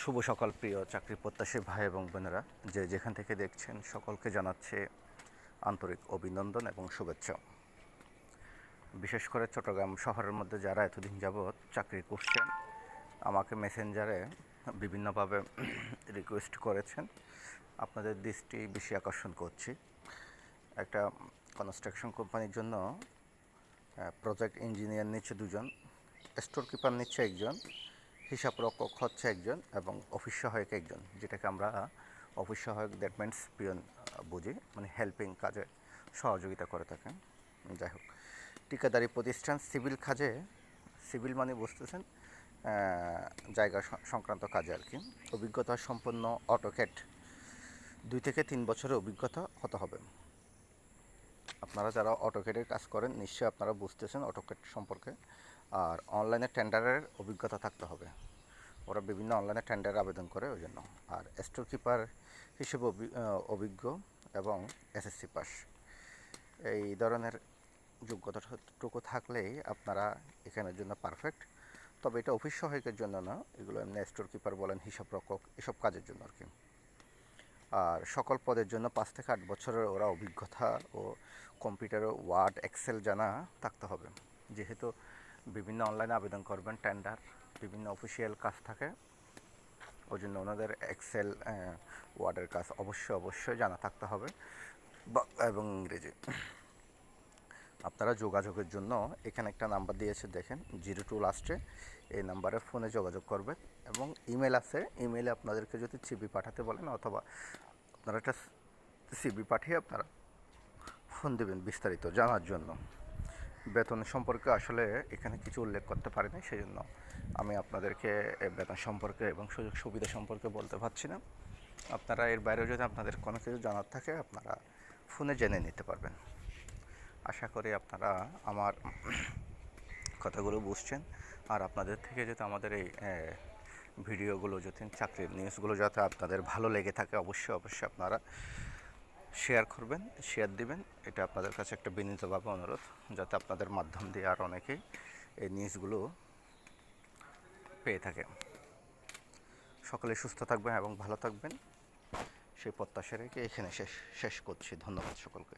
শুভ সকাল প্রিয় চাকরি প্রত্যাশী ভাই এবং বোনেরা, যে যেখান থেকে দেখছেন সকলকে জানাচ্ছে আন্তরিক অভিনন্দন এবং শুভেচ্ছা। বিশেষ করে চট্টগ্রাম শহরের মধ্যে যারা এতদিন যাবৎ চাকরি করছেন, আমাকে মেসেঞ্জারে বিভিন্নভাবে রিকোয়েস্ট করেছেন, আপনাদের দৃষ্টি বেশি আকর্ষণ করছি। একটা কনস্ট্রাকশন কোম্পানির জন্য প্রজেক্ট ইঞ্জিনিয়ার নিচ্ছে দুজন, স্টোর কিপার নিচ্ছে একজন, হিসাব রক্ষক হচ্ছে একজন এবং অফিস সহায়ক একজন, যেটাকে আমরা অফিস সহায়ক দ্যাট মিনস পিয়ন বুঝি, মানে হেল্পিং কাজে সহযোগিতা করে থাকেন। যাই হোক, ঠিকাদারি প্রতিষ্ঠান সিভিল কাজে, সিভিল মানে বুঝতেছেন জায়গা সংক্রান্ত কাজে আর কি। অভিজ্ঞতা সম্পন্ন অটোক্যাড 2 থেকে 3 বছরের অভিজ্ঞতা হতে হবে। আপনারা যারা অটোক্যাডের কাজ করেন নিশ্চয়ই আপনারা বুঝতেছেন অটোক্যাড সম্পর্কে। আর অনলাইনে টেন্ডারের অভিজ্ঞতা থাকতে হবে, ওরা বিভিন্ন অনলাইনে টেন্ডারে আবেদন করে ওই জন্য। আর স্টোর কিপার হিসেবে অভিজ্ঞ এবং এসএসসি পাস, এই ধরনের যোগ্যতাটুকু থাকলেই আপনারা এখানের জন্য পারফেক্ট। তবে এটা অফিস সহায়কের জন্য না, এগুলো এমনি স্টোর কিপার বলেন, হিসাব রক্ষক, এসব কাজের জন্য আর কি। আর সকল পদের জন্য 5 থেকে 8 বছরের ওরা অভিজ্ঞতা ও কম্পিউটারে ওয়ার্ড এক্সেল জানা থাকতে হবে। যেহেতু বিভিন্ন অনলাইনে আবেদন করবেন, টেন্ডার, বিভিন্ন অফিসিয়াল কাজ থাকে, ওই জন্য ওনাদের এক্সেল ওয়ার্ডের কাজ অবশ্যই জানা থাকতে হবে এবং ইংরেজি। আপনারা যোগাযোগের জন্য এখানে একটা নাম্বার দিয়েছে দেখেন, 02 লাস্টে, এই নাম্বারে ফোনে যোগাযোগ করবেন এবং ইমেল আছে, ইমেলে আপনাদেরকে যদি সিভি পাঠাতে বলেন অথবা আপনারা একটা সিভি পাঠিয়ে আপনারা ফোন দেবেন বিস্তারিত জানার জন্য। বেতন সম্পর্কে আসলে এখানে কিছু উল্লেখ করতে পারি না, সেই জন্য আমি আপনাদেরকে বেতন সম্পর্কে এবং সুযোগ সুবিধা সম্পর্কে বলতে পারছি না। আপনারা এর বাইরেও যদি আপনাদের কোনো কিছু জানার থাকে আপনারা ফোনে জেনে নিতে পারবেন। আশা করি আপনারা আমার কথাগুলো বুঝছেন। আর আপনাদের থেকে যদি আমাদের এই ভিডিওগুলো যদি চাকরির নিউজগুলো যাতে আপনাদের ভালো লেগে থাকে, অবশ্যই আপনারা শেয়ার করবেন, শেয়ার দিবেন। এটা আপনাদের কাছে একটা বিনীতভাবে অনুরোধ, যাতে আপনাদের মাধ্যম দিয়ে আর অনেকেই এই নিউজগুলো পেয়ে থাকে। সকলে সুস্থ থাকবেন এবং ভালো থাকবেন, সেই প্রত্যাশা রেখে এখানে শেষ করছি। ধন্যবাদ সকলকে।